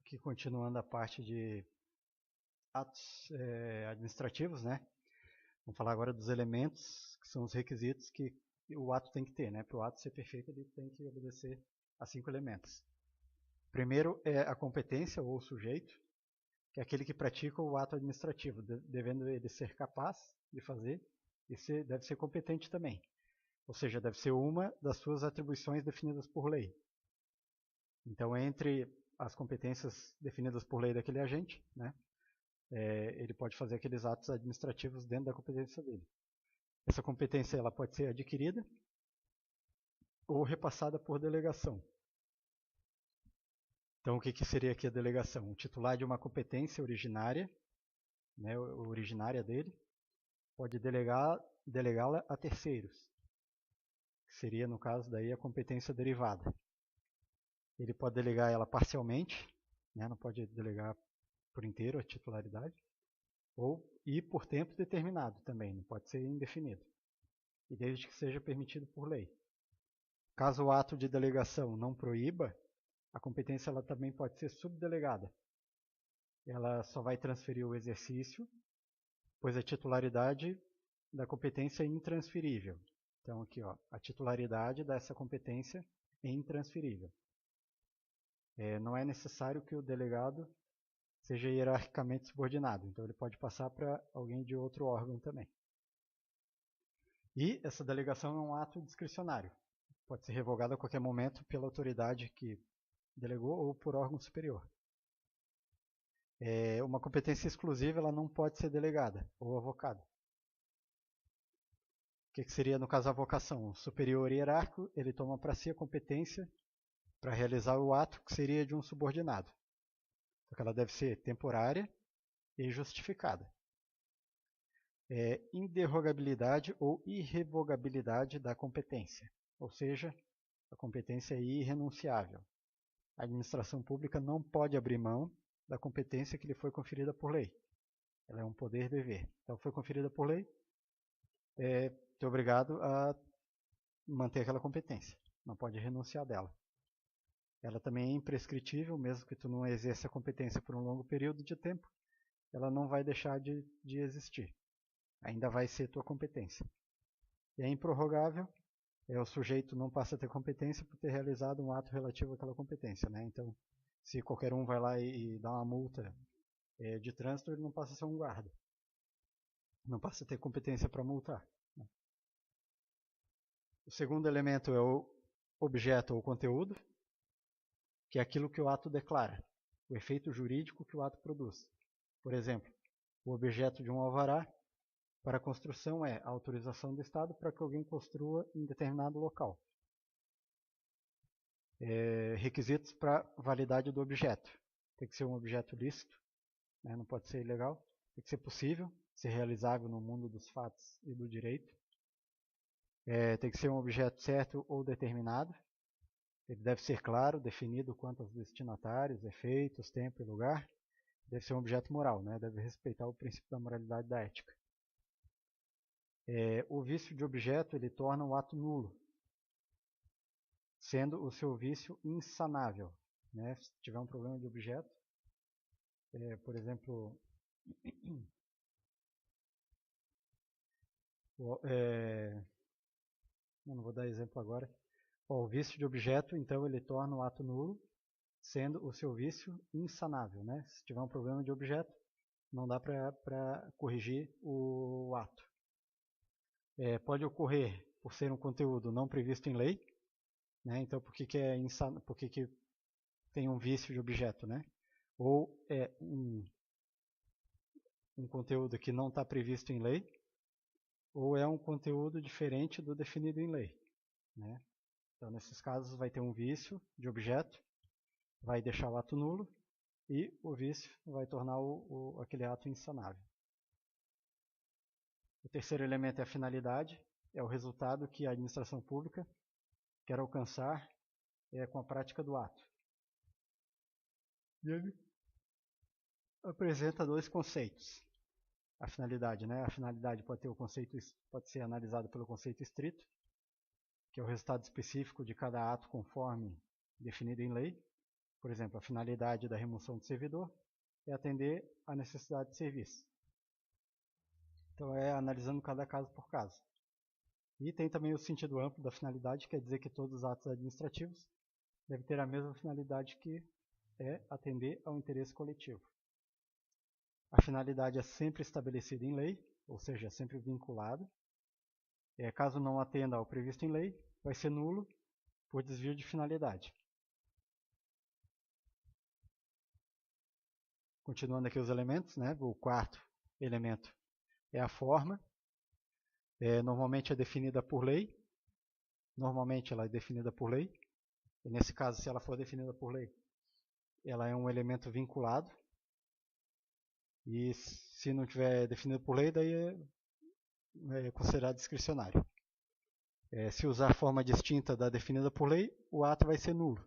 Aqui continuando a parte de atos administrativos, né? Vamos falar agora dos elementos, que são os requisitos que o ato tem que ter, né? Para o ato ser perfeito, ele tem que obedecer a 5 elementos. Primeiro é a competência ou o sujeito, que é aquele que pratica o ato administrativo, devendo ele ser capaz de fazer e deve ser competente também. Ou seja, deve ser uma das suas atribuições definidas por lei. Então, entre as competências definidas por lei daquele agente, né, ele pode fazer aqueles atos administrativos dentro da competência dele. Essa competência ela pode ser adquirida ou repassada por delegação. Então, o que seria aqui a delegação? O titular de uma competência originária, né, originária dele, pode delegá-la a terceiros, que seria, no caso, daí a competência derivada. Ele pode delegar ela parcialmente, né, não pode delegar por inteiro a titularidade, e por tempo determinado também, não pode ser indefinido, e desde que seja permitido por lei. Caso o ato de delegação não proíba, a competência ela também pode ser subdelegada. Ela só vai transferir o exercício, pois a titularidade da competência é intransferível. Então aqui, ó, a titularidade dessa competência é intransferível. Não é necessário que o delegado seja hierarquicamente subordinado, então ele pode passar para alguém de outro órgão também. E essa delegação é um ato discricionário, pode ser revogado a qualquer momento pela autoridade que delegou ou por órgão superior. Uma competência exclusiva ela não pode ser delegada ou avocada. O que seria no caso a avocação? O superior hierárquico ele toma para si a competência para realizar o ato que seria de um subordinado. Porque ela deve ser temporária e justificada. Inderrogabilidade ou irrevogabilidade da competência, ou seja, a competência é irrenunciável. A administração pública não pode abrir mão da competência que lhe foi conferida por lei. Ela é um poder-dever. Então, foi conferida por lei, é obrigado a manter aquela competência. Não pode renunciar dela. Ela também é imprescritível, mesmo que tu não exerça a competência por um longo período de tempo, ela não vai deixar de existir. Ainda vai ser tua competência. E é improrrogável, o sujeito não passa a ter competência por ter realizado um ato relativo àquela competência, né? Então, se qualquer um vai lá e dá uma multa de trânsito, ele não passa a ser um guarda. Não passa a ter competência para multar. O segundo elemento é o objeto ou conteúdo, que é aquilo que o ato declara, o efeito jurídico que o ato produz. Por exemplo, o objeto de um alvará para a construção é a autorização do Estado para que alguém construa em determinado local. Requisitos para validade do objeto. Tem que ser um objeto lícito, né? Não pode ser ilegal. Tem que ser possível, ser realizável no mundo dos fatos e do direito. Tem que ser um objeto certo ou determinado. Ele deve ser claro, definido quanto aos destinatários, efeitos, tempo e lugar. Deve ser um objeto moral, né? Deve respeitar o princípio da moralidade e da ética. O vício de objeto ele torna o ato nulo, sendo o seu vício insanável. Né? Se tiver um problema de objeto, por exemplo, não vou dar exemplo agora. O vício de objeto, então, ele torna o ato nulo, sendo o seu vício insanável. Né? Se tiver um problema de objeto, não dá para corrigir o ato. Pode ocorrer por ser um conteúdo não previsto em lei, né? Então por que tem um vício de objeto, né? Ou é um conteúdo que não está previsto em lei, ou é um conteúdo diferente do definido em lei, né? Então nesses casos vai ter um vício de objeto, vai deixar o ato nulo e o vício vai tornar aquele ato insanável. O terceiro elemento é a finalidade, é o resultado que a administração pública quer alcançar com a prática do ato. E ele apresenta dois conceitos. A finalidade, né? A finalidade pode ser analisada pelo conceito estrito, que é o resultado específico de cada ato conforme definido em lei. Por exemplo, a finalidade da remoção do servidor é atender à necessidade de serviço. Então é analisando cada caso por caso. E tem também o sentido amplo da finalidade, quer dizer que todos os atos administrativos devem ter a mesma finalidade, que é atender ao interesse coletivo. A finalidade é sempre estabelecida em lei, ou seja, é sempre vinculada. Caso não atenda ao previsto em lei, vai ser nulo por desvio de finalidade. Continuando aqui os elementos, né? O quarto elemento é a forma. Normalmente é definida por lei. Normalmente ela é definida por lei. E nesse caso, se ela for definida por lei, ela é um elemento vinculado. E se não tiver definido por lei, daí é considerado discricionário. Se usar a forma distinta da definida por lei, o ato vai ser nulo,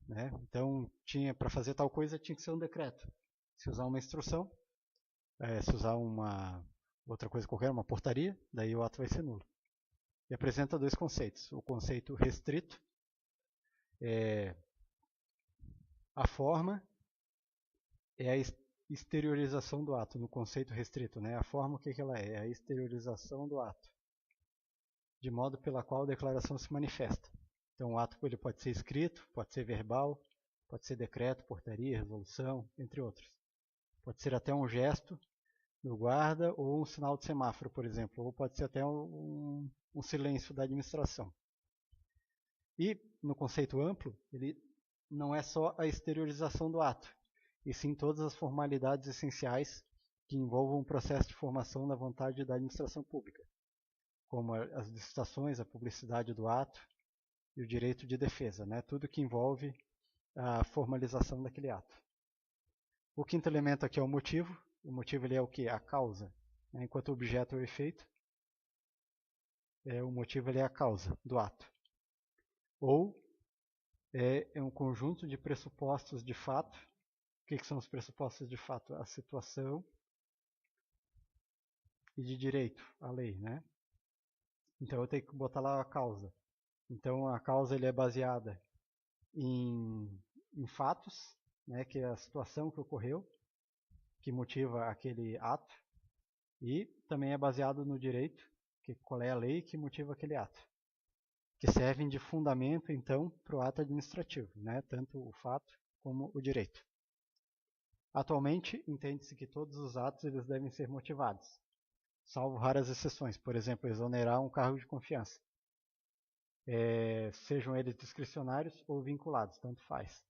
né? Então, para fazer tal coisa, tinha que ser um decreto. Se usar uma instrução, se usar uma outra coisa qualquer, uma portaria, daí o ato vai ser nulo. E apresenta dois conceitos. O conceito restrito, a forma é a exteriorização do ato, no conceito restrito, né? A forma, o que ela é? É a exteriorização do ato, de modo pela qual a declaração se manifesta. Então, o ato ele pode ser escrito, pode ser verbal, pode ser decreto, portaria, resolução, entre outros. Pode ser até um gesto do guarda ou um sinal de semáforo, por exemplo, ou pode ser até um silêncio da administração. E, no conceito amplo, ele não é só a exteriorização do ato, e sim todas as formalidades essenciais que envolvam o processo de formação da vontade da administração pública, como as licitações, a publicidade do ato e o direito de defesa, né? Tudo que envolve a formalização daquele ato. O quinto elemento aqui é o motivo. O motivo ele é o que? A causa. Né? Enquanto o objeto é o efeito, o motivo ele é a causa do ato. Ou é um conjunto de pressupostos de fato. O que são os pressupostos de fato? A situação e de direito, a lei, né? Então eu tenho que botar lá a causa. Então a causa ele é baseada em fatos, né, que é a situação que ocorreu, que motiva aquele ato, e também é baseado no direito, que qual é a lei que motiva aquele ato, que servem de fundamento então para o ato administrativo, né, tanto o fato como o direito. Atualmente entende-se que todos os atos eles devem ser motivados, salvo raras exceções, por exemplo, exonerar um cargo de confiança. Sejam eles discricionários ou vinculados, tanto faz,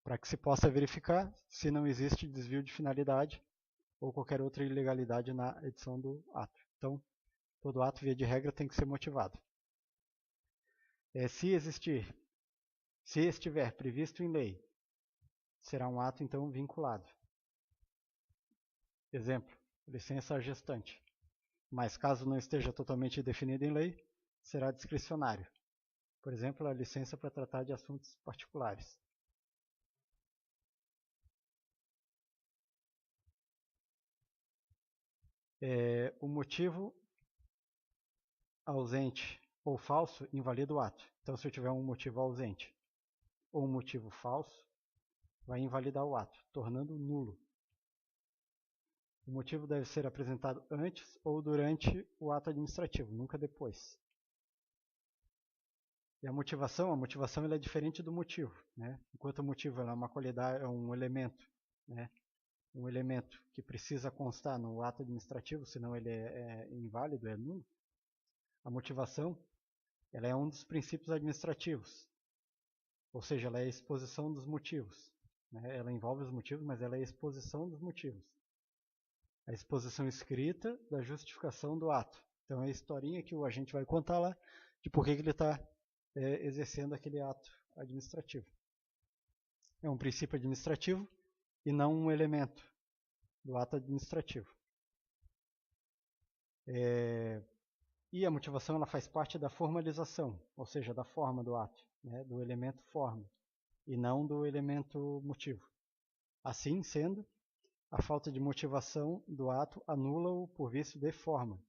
para que se possa verificar se não existe desvio de finalidade ou qualquer outra ilegalidade na edição do ato. Então, todo ato, via de regra, tem que ser motivado. Se estiver previsto em lei, será um ato, então, vinculado. Exemplo, licença gestante. Mas, caso não esteja totalmente definido em lei, será discricionário. Por exemplo, a licença para tratar de assuntos particulares. O motivo ausente ou falso invalida o ato. Então, se eu tiver um motivo ausente ou um motivo falso, vai invalidar o ato, tornando nulo. O motivo deve ser apresentado antes ou durante o ato administrativo, nunca depois. E a motivação ela é diferente do motivo, né? Enquanto o motivo ela é uma qualidade, é um elemento, né? Um elemento que precisa constar no ato administrativo, senão ele é inválido, é nulo. A motivação ela é um dos princípios administrativos, ou seja, ela é a exposição dos motivos, né? Ela envolve os motivos, mas ela é a exposição dos motivos. A exposição escrita da justificação do ato. Então é a historinha que o agente vai contar lá de por que ele está exercendo aquele ato administrativo. É um princípio administrativo e não um elemento do ato administrativo. E a motivação ela faz parte da formalização, ou seja, da forma do ato, né, do elemento forma, e não do elemento motivo. Assim sendo, a falta de motivação do ato anula-o por vício de forma,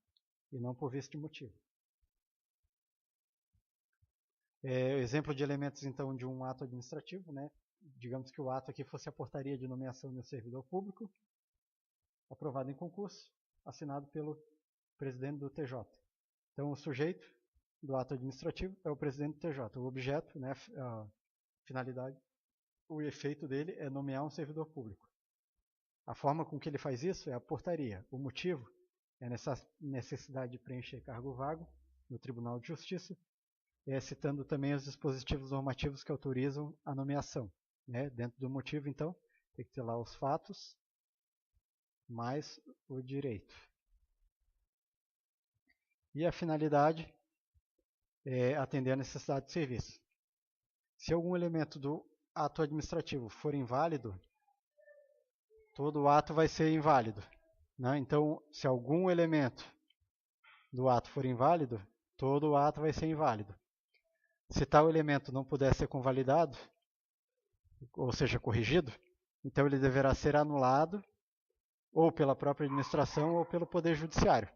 e não por vício de motivo. Exemplo de elementos, então, de um ato administrativo, né? Digamos que o ato aqui fosse a portaria de nomeação de um servidor público, aprovado em concurso, assinado pelo presidente do TJ. Então, o sujeito do ato administrativo é o presidente do TJ. O objeto, né, a finalidade, o efeito dele é nomear um servidor público. A forma com que ele faz isso é a portaria. O motivo é a necessidade de preencher cargo vago no Tribunal de Justiça, citando também os dispositivos normativos que autorizam a nomeação. Né? Dentro do motivo, então, tem que ter lá os fatos mais o direito. E a finalidade é atender a necessidade de serviço. Se algum elemento do ato administrativo for inválido, todo o ato vai ser inválido. Né? Então, se algum elemento do ato for inválido, todo o ato vai ser inválido. Se tal elemento não puder ser convalidado, ou seja, corrigido, então ele deverá ser anulado ou pela própria administração ou pelo Poder Judiciário.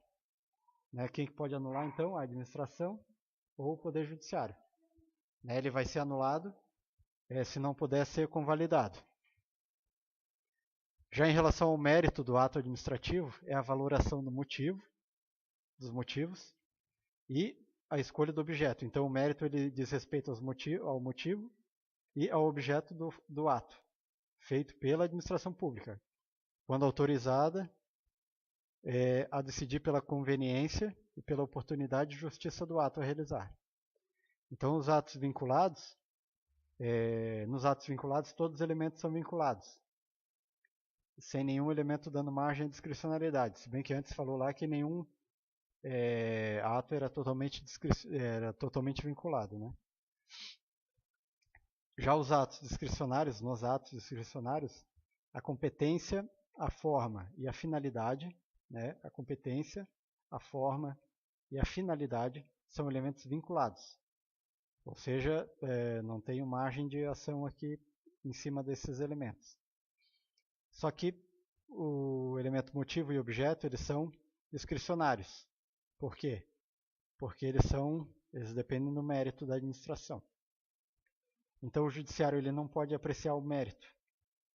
Né? Quem pode anular, então? A administração ou o Poder Judiciário. Né? Ele vai ser anulado se não puder ser convalidado. Já em relação ao mérito do ato administrativo, é a valoração do motivo, dos motivos, e a escolha do objeto. Então, o mérito ele diz respeito ao motivo e ao objeto do ato, feito pela administração pública, quando autorizada a decidir pela conveniência e pela oportunidade de justiça do ato a realizar. Então, os atos vinculados, nos atos vinculados, todos os elementos são vinculados, sem nenhum elemento dando margem à discricionariedade, se bem que antes falou lá que nenhum ato era totalmente vinculado. Né? Já os atos discricionários, nos atos discricionários, a competência, a forma e a finalidade, né? A competência, a forma e a finalidade são elementos vinculados. Ou seja, não tenho margem de ação aqui em cima desses elementos. Só que o elemento motivo e objeto, eles são discricionários. Por quê? Porque eles dependem do mérito da administração. Então o judiciário ele não pode apreciar o mérito.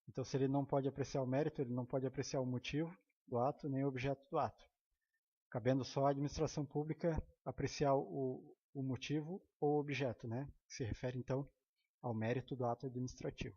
Então se ele não pode apreciar o mérito, ele não pode apreciar o motivo do ato nem o objeto do ato. Cabendo só à administração pública apreciar o motivo ou o objeto, né? Que se refere então ao mérito do ato administrativo.